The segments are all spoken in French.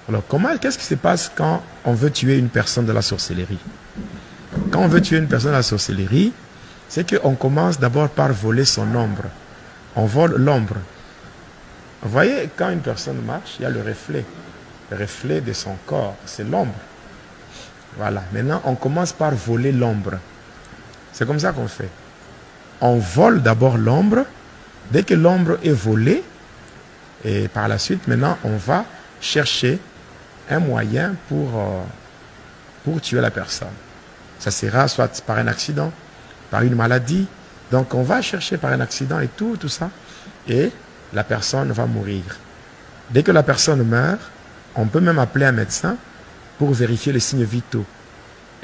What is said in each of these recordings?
Alors, qu'est-ce qui se passe quand on veut tuer une personne de la sorcellerie? Quand on veut tuer une personne de la sorcellerie, c'est qu'on commence d'abord par voler son ombre. On vole l'ombre. Vous voyez, quand une personne marche, il y a le reflet de son corps, c'est l'ombre. Voilà, maintenant on commence par voler l'ombre. C'est comme ça qu'on fait. On vole d'abord l'ombre. Dès que l'ombre est volée, et par la suite, maintenant, on va chercher un moyen pour tuer la personne. Ça sera soit par un accident, par une maladie. Donc on va chercher par un accident et tout ça. Et la personne va mourir. Dès que la personne meurt, on peut même appeler un médecin pour vérifier les signes vitaux.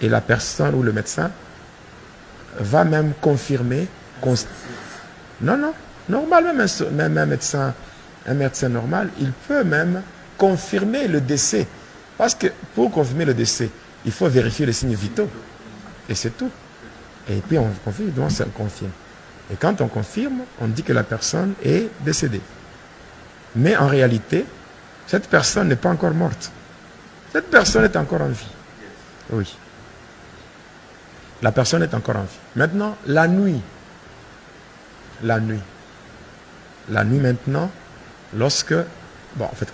Et la personne ou le médecin va même confirmer. Non, normal, même un médecin normal, il peut même confirmer le décès. Parce que pour confirmer le décès, il faut vérifier les signes vitaux. Et c'est tout. Et puis on confirme, donc ça confirme. Et quand on confirme, on dit que la personne est décédée. Mais en réalité, cette personne n'est pas encore morte. Cette personne est encore en vie. Oui. La personne est encore en vie. Maintenant, la nuit. La nuit maintenant,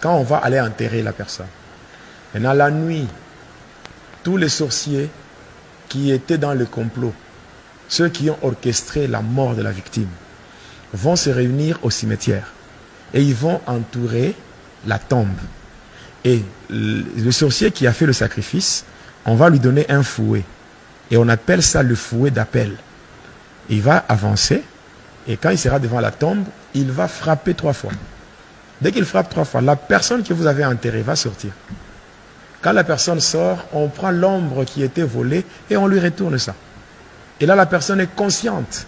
quand on va aller enterrer la personne. Maintenant, la nuit, tous les sorciers qui étaient dans le complot, ceux qui ont orchestré la mort de la victime, vont se réunir au cimetière et ils vont entourer la tombe. Et le sorcier qui a fait le sacrifice, on va lui donner un fouet. Et on appelle ça le fouet d'appel. Il va avancer et quand il sera devant la tombe, il va frapper 3 fois. Dès qu'il frappe 3 fois, la personne que vous avez enterrée va sortir. Quand la personne sort, on prend l'ombre qui était volée et on lui retourne ça. Et là, la personne est consciente.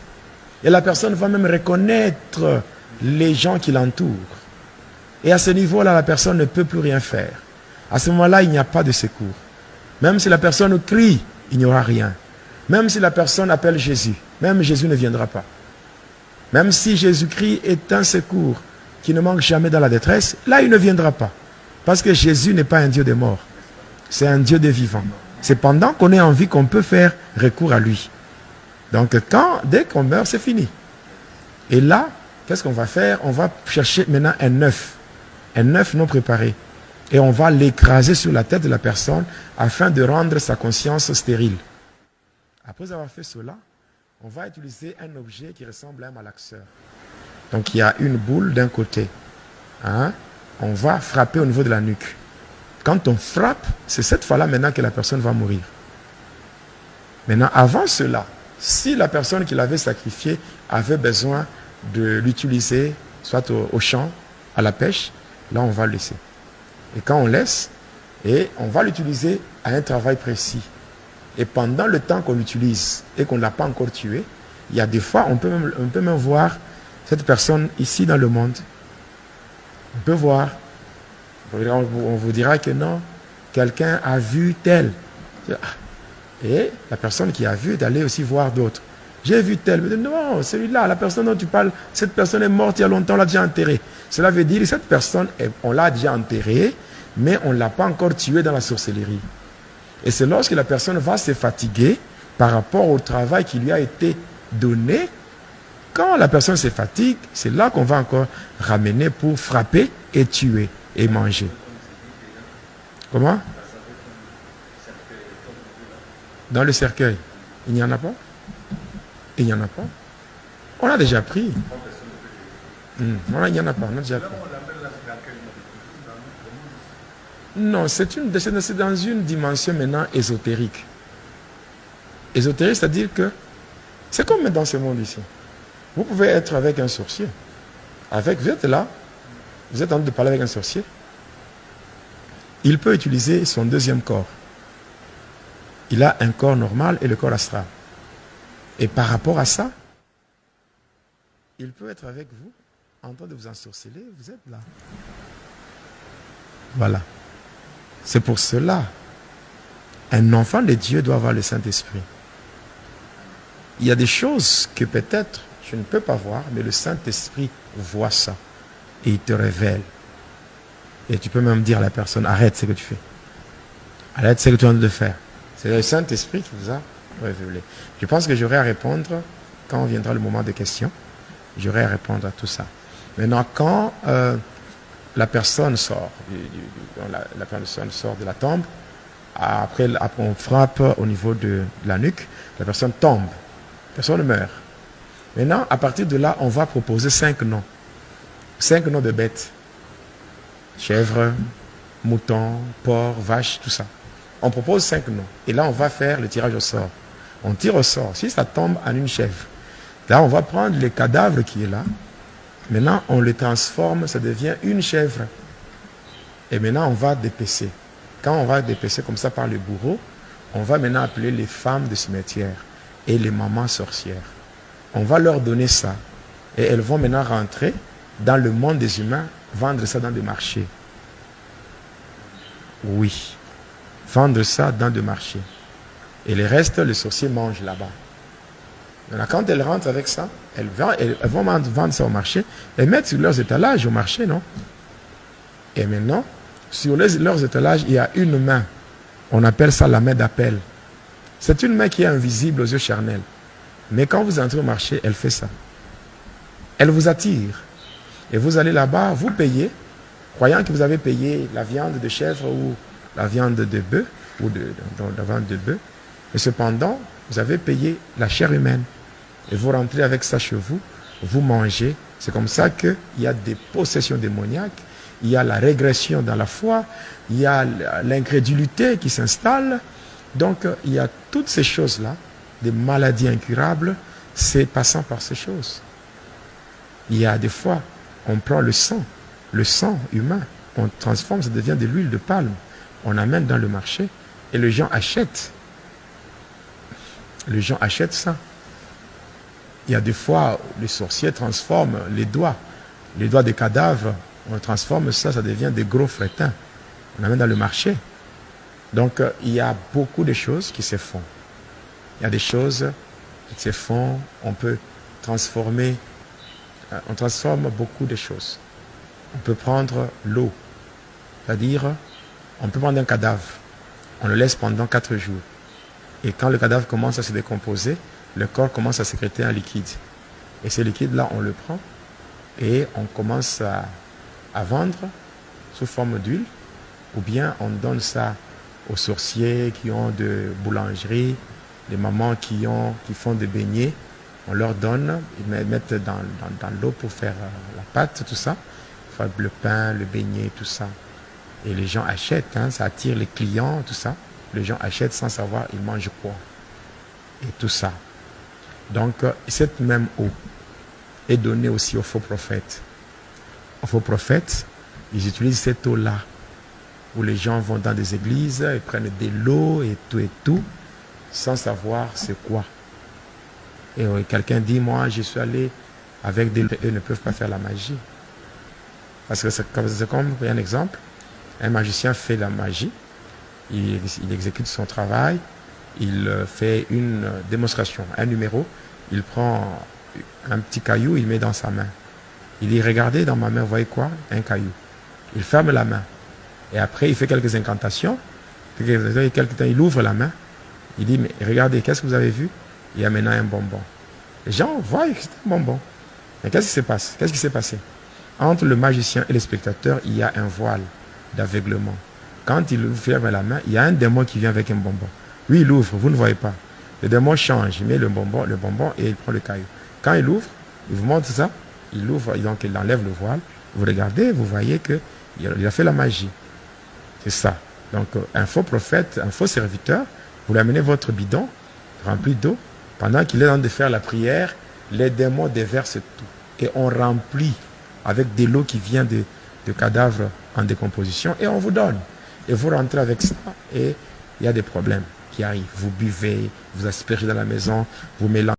Et la personne va même reconnaître les gens qui l'entourent. Et à ce niveau-là, la personne ne peut plus rien faire. À ce moment-là, il n'y a pas de secours. Même si la personne crie, il n'y aura rien. Même si la personne appelle Jésus, même Jésus ne viendra pas. Même si Jésus-Christ est un secours qui ne manque jamais dans la détresse, là, il ne viendra pas. Parce que Jésus n'est pas un Dieu des morts. C'est un Dieu des vivants. C'est pendant qu'on est en vie qu'on peut faire recours à lui. Donc, dès qu'on meurt, c'est fini. Et là, qu'est-ce qu'on va faire? On va chercher maintenant un œuf non préparé. Et on va l'écraser sur la tête de la personne afin de rendre sa conscience stérile. Après avoir fait cela, on va utiliser un objet qui ressemble à un malaxeur. Donc, il y a une boule d'un côté. On va frapper au niveau de la nuque. Quand on frappe, c'est cette fois-là maintenant que la personne va mourir. Maintenant, avant cela, si la personne qui l'avait sacrifié avait besoin de l'utiliser, soit au champ, à la pêche, là on va le laisser. Et quand on laisse, et on va l'utiliser à un travail précis. Et pendant le temps qu'on l'utilise et qu'on ne l'a pas encore tué, il y a des fois, on peut même voir cette personne ici dans le monde. On peut voir, on vous dira que non, quelqu'un a vu tel. Et la personne qui a vu est allée aussi voir d'autres. J'ai vu tel. Mais non, celui-là, la personne dont tu parles, cette personne est morte il y a longtemps, on l'a déjà enterrée. Cela veut dire que cette personne, on l'a déjà enterrée, mais on ne l'a pas encore tuée dans la sorcellerie. Et c'est lorsque la personne va se fatiguer par rapport au travail qui lui a été donné. Quand la personne se fatigue, c'est là qu'on va encore ramener pour frapper et tuer et manger. Comment? Dans le cercueil, il n'y en a pas? Il n'y en a pas? On a déjà pris. Non, il n'y en a pas, on a déjà pris. Non, c'est dans une dimension maintenant ésotérique. Ésotérique, c'est-à-dire que c'est comme dans ce monde ici. Vous pouvez être avec un sorcier. Vous êtes là, vous êtes en train de parler avec un sorcier. Il peut utiliser son deuxième corps. Il a un corps normal et le corps astral. Et par rapport à ça, il peut être avec vous, en train de vous ensorceler, vous êtes là. Voilà. C'est pour cela, un enfant de Dieu doit avoir le Saint-Esprit. Il y a des choses que peut-être je ne peux pas voir, mais le Saint-Esprit voit ça. Et il te révèle. Et tu peux même dire à la personne, arrête ce que tu fais. Arrête ce que tu es en train de faire. C'est le Saint-Esprit qui vous a révélé. Je pense que j'aurai à répondre, quand viendra le moment des questions, j'aurai à répondre à tout ça. Maintenant, quand la personne sort, la personne sort de la tombe, après on frappe au niveau de la nuque, la personne tombe, la personne meurt. Maintenant, à partir de là, on va proposer 5 noms. 5 noms de bêtes. Chèvre, mouton, porc, vache, tout ça. On propose 5 noms. Et là, on va faire le tirage au sort. On tire au sort. Si ça tombe en une chèvre, là, on va prendre le cadavre qui est là. Maintenant, on le transforme, ça devient une chèvre. Et maintenant, on va dépecer. Quand on va dépecer comme ça par le bourreau, on va maintenant appeler les femmes de cimetière et les mamans sorcières. On va leur donner ça. Et elles vont maintenant rentrer dans le monde des humains, vendre ça dans des marchés. Oui. Vendre ça dans des marchés. Et le reste, le sorcier mange là-bas. Maintenant, quand elles rentrent avec ça, elles vont vendre ça au marché et mettre sur leurs étalages au marché, non? Et maintenant, sur leurs étalages, il y a une main. On appelle ça la main d'appel. C'est une main qui est invisible aux yeux charnels. Mais quand vous entrez au marché, elle fait ça. Elle vous attire. Et vous allez là-bas, vous payez, croyant que vous avez payé la viande de chèvre ou la viande de bœuf, ou la viande de bœuf. Et cependant, vous avez payé la chair humaine. Et vous rentrez avec ça chez vous, vous mangez. C'est comme ça qu'il y a des possessions démoniaques, il y a la régression dans la foi, il y a l'incrédulité qui s'installe. Donc, il y a toutes ces choses-là, des maladies incurables, c'est passant par ces choses. Il y a des fois, on prend le sang humain, on transforme, ça devient de l'huile de palme, on amène dans le marché et les gens achètent. Les gens achètent ça. Il y a des fois, les sorciers transforment les doigts des cadavres, on transforme ça, ça devient des gros frétins. On amène dans le marché. Donc, il y a beaucoup de choses qui se font. Il y a des choses qui se font, on peut transformer, on transforme beaucoup de choses. On peut prendre l'eau, c'est-à-dire, on peut prendre un cadavre, on le laisse pendant 4 jours. Et quand le cadavre commence à se décomposer, le corps commence à sécréter un liquide. Et ce liquide-là, on le prend et on commence à vendre sous forme d'huile, ou bien on donne ça aux sorciers qui ont de boulangerie, les mamans qui font des beignets, on leur donne, ils mettent dans l'eau pour faire la pâte, tout ça, faire le pain, le beignet, tout ça. Et les gens achètent, hein, ça attire les clients, tout ça. Les gens achètent sans savoir ils mangent quoi. Et tout ça. Donc, cette même eau est donnée aussi aux faux prophètes. Aux faux prophètes, ils utilisent cette eau-là, où les gens vont dans des églises, ils prennent de l'eau et tout, sans savoir c'est quoi. Et quelqu'un dit, moi, je suis allé avec des... Eux ne peuvent pas faire la magie. Parce que c'est comme, un exemple, un magicien fait la magie, il exécute son travail, il fait une démonstration, un numéro, il prend un petit caillou, il met dans sa main. Il dit, regardez dans ma main, vous voyez quoi? Un caillou. Il ferme la main. Et après, il fait quelques incantations. Quelque temps, il ouvre la main. Il dit, mais regardez, qu'est-ce que vous avez vu? Il y a maintenant un bonbon. Les gens voient que c'est un bonbon. Mais qu'est-ce qui se passe? Qu'est-ce qui s'est passé? Entre le magicien et le spectateur, il y a un voile d'aveuglement. Quand il ferme la main, il y a un démon qui vient avec un bonbon. Lui, il ouvre, vous ne voyez pas. Le démon change, il met le bonbon et il prend le caillou. Quand il ouvre, il vous montre ça, il ouvre, donc il enlève le voile. Vous regardez, vous voyez qu'il a fait la magie. C'est ça. Donc, un faux prophète, un faux serviteur, vous lui amenez votre bidon rempli d'eau. Pendant qu'il est en train de faire la prière, les démons déversent tout. Et on remplit avec de l'eau qui vient de cadavres en décomposition et on vous donne. Et vous rentrez avec ça et il y a des problèmes qui arrivent. Vous buvez, vous aspergez dans la maison, vous mélangez.